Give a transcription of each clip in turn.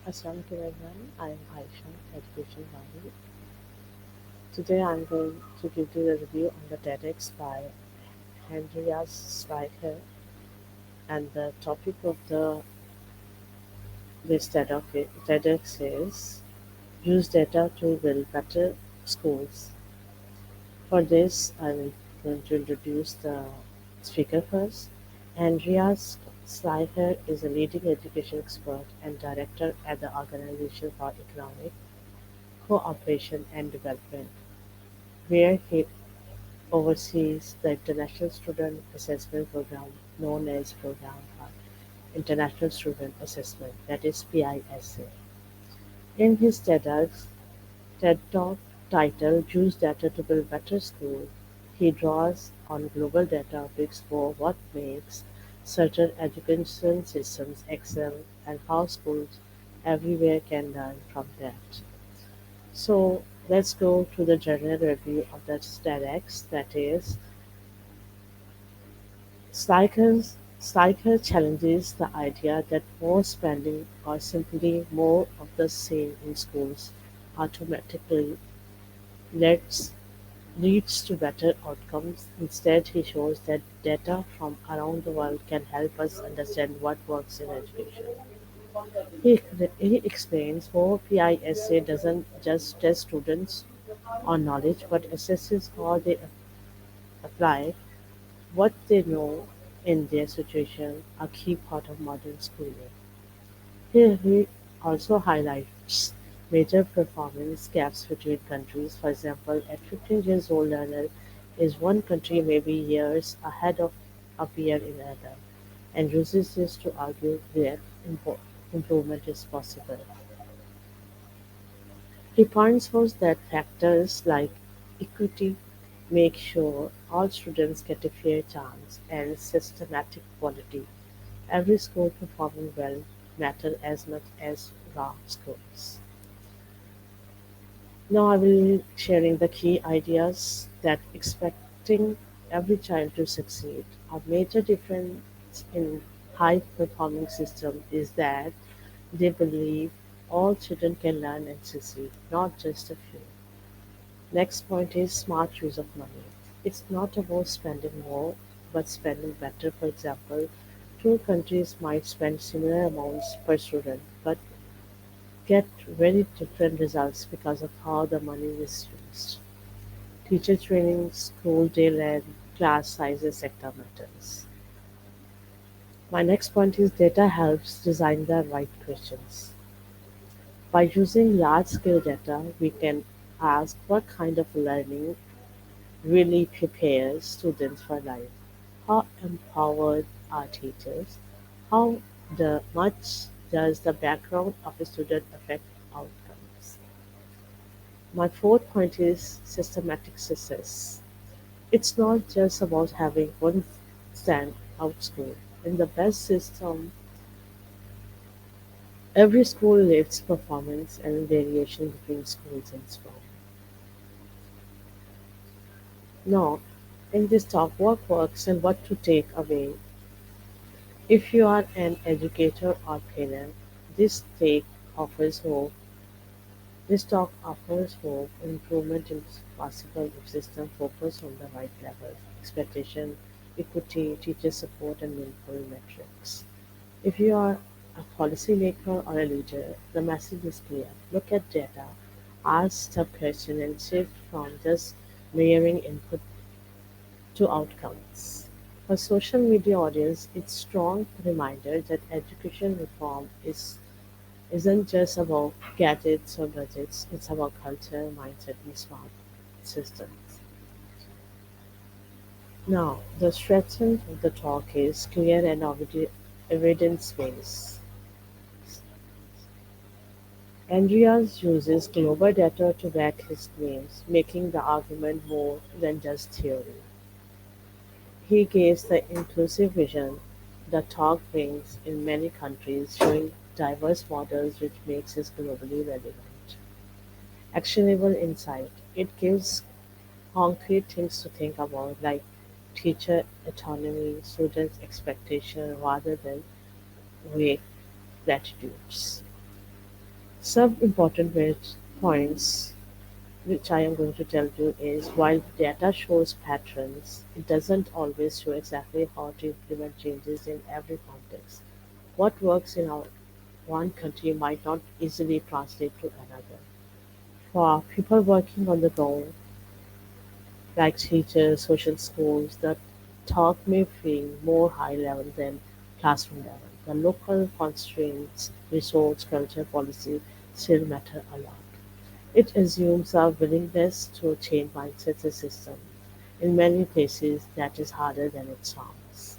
Assalamualaikum everyone. I am Aisha, Education Valley. Today I am going to give you a review on the TEDx by Andreas Schleicher, and the topic of this TEDx is use data to build better schools. For this, I will going to introduce the speaker first. Andreas Schleicher is a leading education expert and director at the Organization for Economic Cooperation and Development, where he oversees the International Student Assessment Program known as Program for International Student Assessment, that is PISA. In his TED Talk titled Use Data to Build Better School, he draws on global data to explore what makes certain education systems excel and how schools everywhere can learn from that. So let's go to the general review of the TEDx, that is Stryker challenges the idea that more spending or simply more of the same in schools automatically leads leads to better outcomes. Instead, he shows that data from around the world can help us understand what works in education. He explains how PISA doesn't just test students on knowledge but assesses how they apply what they know in their situation, a key part of modern schooling. Here he also highlights major performance gaps between countries. For example, at 15 years old learner is one country may be years ahead of a peer in another, and uses this to argue that improvement is possible. He points out that factors like equity make sure all students get a fair chance and systematic quality. Every school performing well matter as much as raw schools. Now I will be sharing the key ideas that expecting every child to succeed. A major difference in high performing system is that they believe all children can learn and succeed, not just a few. Next point is smart use of money. It's not about spending more, but spending better. For example, two countries might spend similar amounts per student, but get very different results because of how the money is used. Teacher training, school day length, class sizes, etc. matters. My next point is data helps design the right questions. By using large scale data, we can ask what kind of learning really prepares students for life. How empowered are teachers? How much does the background of a student affect outcomes? My fourth point is systematic success. It's not just about having one standout school. In the best system, every school lifts performance and variation between schools and strong. Now, in this talk, what works and what to take away. If you are an educator or parent, this take offers hope. This talk offers hope. Improvement is possible if system focus on the right levels, expectation, equity, teacher support, and meaningful metrics. If you are a policymaker or a leader, the message is clear. Look at data, ask tough questions, and shift from just layering input to outcomes. For social media audience, it's strong reminder that education reform isn't just about gadgets or budgets, it's about culture, mindset, and smart systems. Now, the strength of the talk is clear and evidence-based. Andreas uses global data to back his claims, making the argument more than just theory. He gives the inclusive vision the talk brings in many countries, showing diverse models which makes it globally relevant. Actionable insight. It gives concrete things to think about like teacher autonomy, students' expectation rather than vague platitudes. Some important points which I am going to tell you is while data shows patterns, it doesn't always show exactly how to implement changes in every context. What works in our one country might not easily translate to another. For people working on the go, like teachers, social schools, the talk may feel more high level than classroom level. The local constraints, resource, culture, policy still matter a lot. It assumes a willingness to change mindsets and systems. In many places, that is harder than it sounds.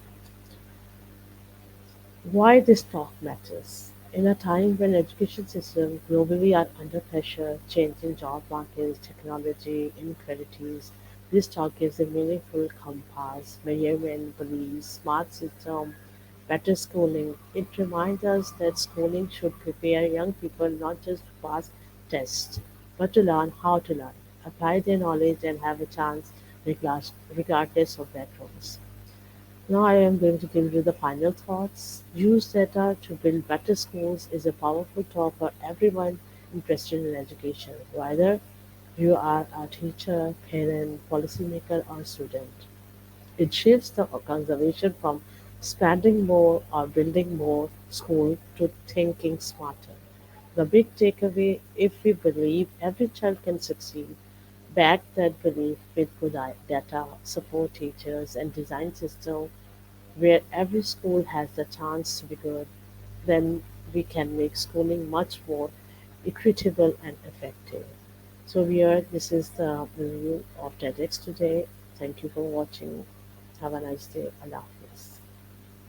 Why this talk matters. In a time when education systems globally are under pressure, changing job markets, technology, inequalities, this talk gives a meaningful compass, measurement, beliefs, smart system, better schooling. It reminds us that schooling should prepare young people not just to pass tests, but to learn how to learn, apply their knowledge, and have a chance regardless of backgrounds. Now I am going to give you the final thoughts. Use data to build better schools is a powerful talk for everyone interested in education, whether you are a teacher, parent, policymaker, or student. It shifts the conservation from spending more or building more school to thinking smarter. The big takeaway, if we believe every child can succeed, back that belief with good data, support teachers, and design system where every school has the chance to be good, then we can make schooling much more equitable and effective. So here, this is the review of TEDx today. Thank you for watching. Have a nice day. Allah Hafiz.